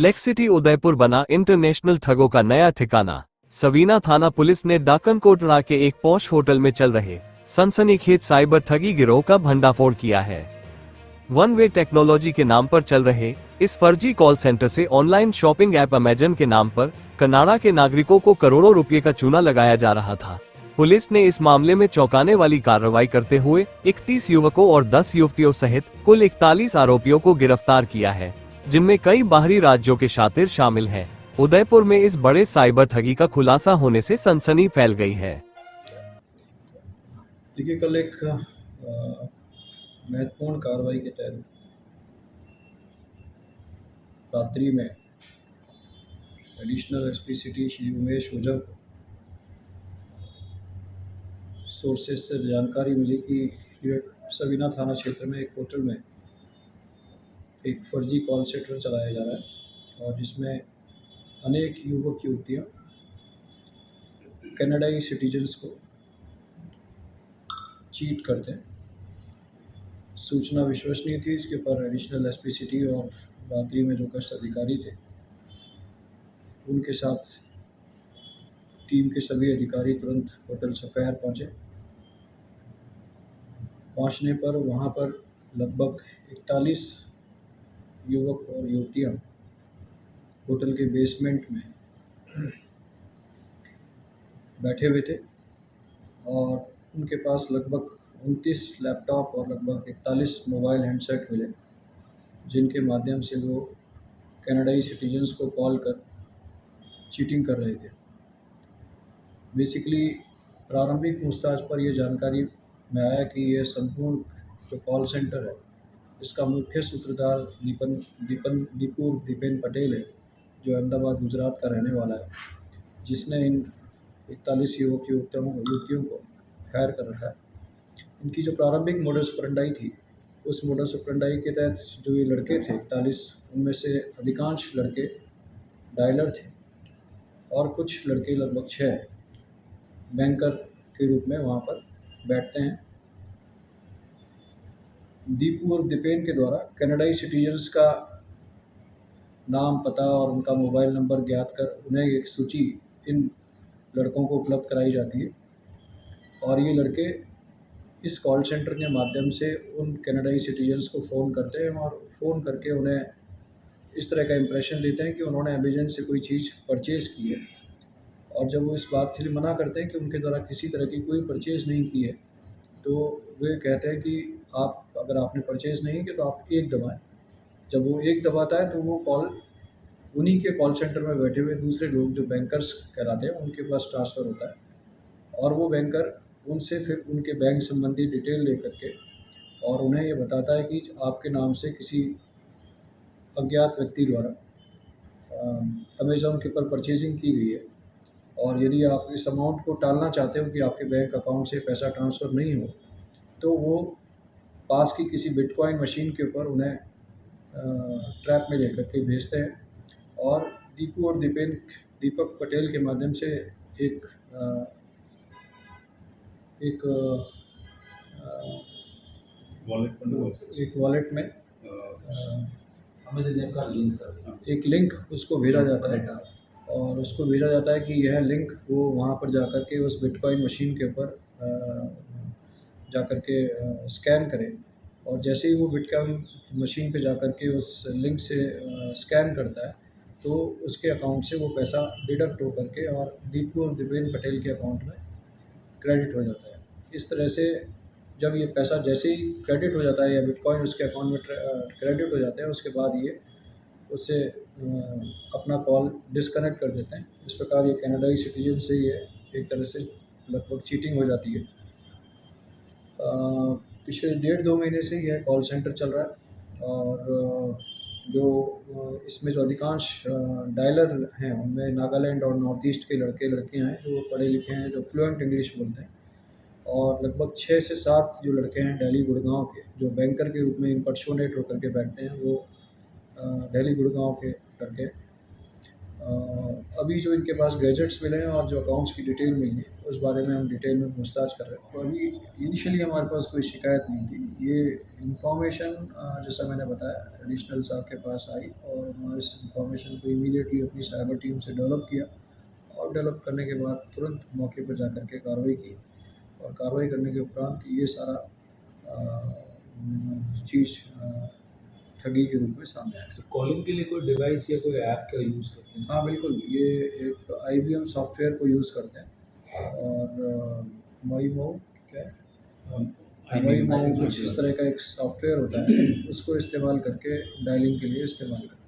Laxity Udaipur बना international ठगों का नया ठिकाना। सवीना थाना पुलिस ने डाकनकोटरा के एक पॉश होटल में चल रहे सनसनीखेज साइबर ठगी गिरोह का भंडाफोड़ किया है। वन वे टेक्नोलॉजी के नाम पर चल रहे इस फर्जी कॉल सेंटर से ऑनलाइन शॉपिंग ऐप अमेजन के नाम पर कनाडा के नागरिकों को करोड़ों रुपए का चूना लगाया जा रहा था। पुलिस ने इस मामले में चौंकाने वाली कार्रवाई करते हुए 31 युवकों और 10 युवतियों सहित कुल 41 आरोपियों को गिरफ्तार किया है, जिनमें कई बाहरी राज्यों के शातिर शामिल हैं। उदयपुर में इस बड़े साइबर ठगी का खुलासा होने से सनसनी फैल गई है। देखिए, कल एक महत्वपूर्ण कार्रवाई के तहत रात्रि में additional SP city Shri Umesh Ojha को सोर्सेज से जानकारी मिली कि सवीना थाना क्षेत्र में एक होटल में एक फर्जी कॉल सेंटर चलाया जा रहा है और जिसमें अनेक युवक युवतियाँ कनाडाई सिटीजन्स को चीट करते हैं। सूचना विश्वसनीय थी। इसके ऊपर एडिशनल एसपी सिटी और रात्रि में जो गश्त अधिकारी थे उनके साथ टीम के सभी अधिकारी तुरंत होटल सफेयर पहुँचे। पहुँचने पर वहाँ पर लगभग 41 युवक और युवतियाँ होटल के बेसमेंट में बैठे हुए थे और उनके पास लगभग 29 लैपटॉप और लगभग 41 मोबाइल हैंडसेट मिले, जिनके माध्यम से वो कनाडाई सिटीजन्स को कॉल कर चीटिंग कर रहे थे। बेसिकली प्रारंभिक पूछताछ पर यह जानकारी में आया कि यह संपूर्ण जो कॉल सेंटर है इसका मुख्य सूत्रधार दीपेन पटेल है, जो अहमदाबाद गुजरात का रहने वाला है, जिसने इन 41 युवतियों को हायर कर रखा है। इनकी जो प्रारंभिक मोडस ऑपरेंडाई थी, उस मोडस ऑपरेंडाई के तहत जो ये लड़के थे 41, उनमें से अधिकांश लड़के डायलर थे और कुछ लड़के लगभग 6 बैंकर के रूप में वहाँ पर बैठते हैं। दीपू और दीपेन के द्वारा कनाडाई सिटीजन्स का नाम, पता और उनका मोबाइल नंबर ज्ञात कर उन्हें एक सूची इन लड़कों को उपलब्ध कराई जाती है और ये लड़के इस कॉल सेंटर के माध्यम से उन कनाडाई सिटीजन्स को फ़ोन करते हैं और फ़ोन करके उन्हें इस तरह का इम्प्रेशन देते हैं कि उन्होंने अमेजन से कोई चीज़ परचेज़ की है और जब वो इस बात के लिए मना करते हैं कि उनके द्वारा किसी तरह की कोई परचेज़ नहीं की है, तो वे कहते हैं कि अगर आपने परचेज़ नहीं की तो आप 1 दबाएँ। जब वो 1 दबाता है तो वो कॉल उन्हीं के कॉल सेंटर में बैठे हुए दूसरे लोग जो बैंकर्स कहलाते हैं उनके पास ट्रांसफ़र होता है और वो बैंकर उनसे फिर उनके बैंक संबंधी डिटेल लेकर के और उन्हें ये बताता है कि आपके नाम से किसी अज्ञात व्यक्ति द्वारा अमेज़न के ऊपर परचेजिंग की गई है और यदि आप इस अमाउंट को टालना चाहते हो कि आपके बैंक अकाउंट से पैसा ट्रांसफ़र नहीं हो, तो वो पास की किसी बिटकॉइन मशीन के ऊपर उन्हें ट्रैप में लेकर के भेजते हैं और दीपू और दीपक पटेल के माध्यम से एक वॉलेट में एक लिंक उसको भेजा जाता है और उसको भेजा जाता है कि यह लिंक वो वहाँ पर जाकर के उस बिटकॉइन मशीन के ऊपर जाकर के स्कैन करे और जैसे ही वो बिटकॉइन मशीन पे जाकर के उस लिंक से स्कैन करता है तो उसके अकाउंट से वो पैसा डिडक्ट हो करके और दीपू और दीपेन पटेल के अकाउंट में क्रेडिट हो जाता है। इस तरह से जब ये पैसा जैसे ही क्रेडिट हो जाता है या बिटकॉइन उसके अकाउंट में क्रेडिट हो जाते हैं, उसके बाद ये उससे अपना कॉल डिस्कनेक्ट कर देते हैं। इस प्रकार ये कनाडाई सिटीजन से ये एक तरह से लगभग चीटिंग हो जाती है। पिछले 1.5-2 महीने से यह कॉल सेंटर चल रहा है और जो इसमें जो अधिकांश डायलर हैं उनमें नागालैंड और नॉर्थ ईस्ट के लड़के लड़कियां हैं जो पढ़े लिखे हैं, जो फ्लुएंट इंग्लिश बोलते हैं और लगभग 6 से 7 जो लड़के हैं दिल्ली गुड़गांव के, जो बैंकर के रूप में इम्पर्सोनेट होकर के बैठते हैं, वो दिल्ली गुड़गांव के लड़के अभी जो इनके पास गैजेट्स मिले हैं और जो अकाउंट्स की डिटेल मिली है उस बारे में हम डिटेल में पूछताछ कर रहे हैं। तो अभी इनिशियली हमारे पास कोई शिकायत नहीं थी। ये इन्फॉर्मेशन जैसा मैंने बताया एडिशनल साहब के पास आई और उन्होंने इस इन्फॉर्मेशन को इमीडिएटली अपनी साइबर टीम से डेवलप किया और डेवलप करने के बाद तुरंत मौके पर जा कर के कार्रवाई की और कार्रवाई करने के उपरांत ये सारा चीज़ ठगी के रूप में सामने आया। तो कॉलिंग के लिए कोई डिवाइस या कोई ऐप का यूज़ करते हैं? हाँ बिल्कुल, ये एक IBM सॉफ्टवेयर को यूज़ करते हैं और माईमो क्या है, माईमो कुछ इस तरह का एक सॉफ्टवेयर होता है, उसको इस्तेमाल करके डायलिंग के लिए इस्तेमाल करते हैं।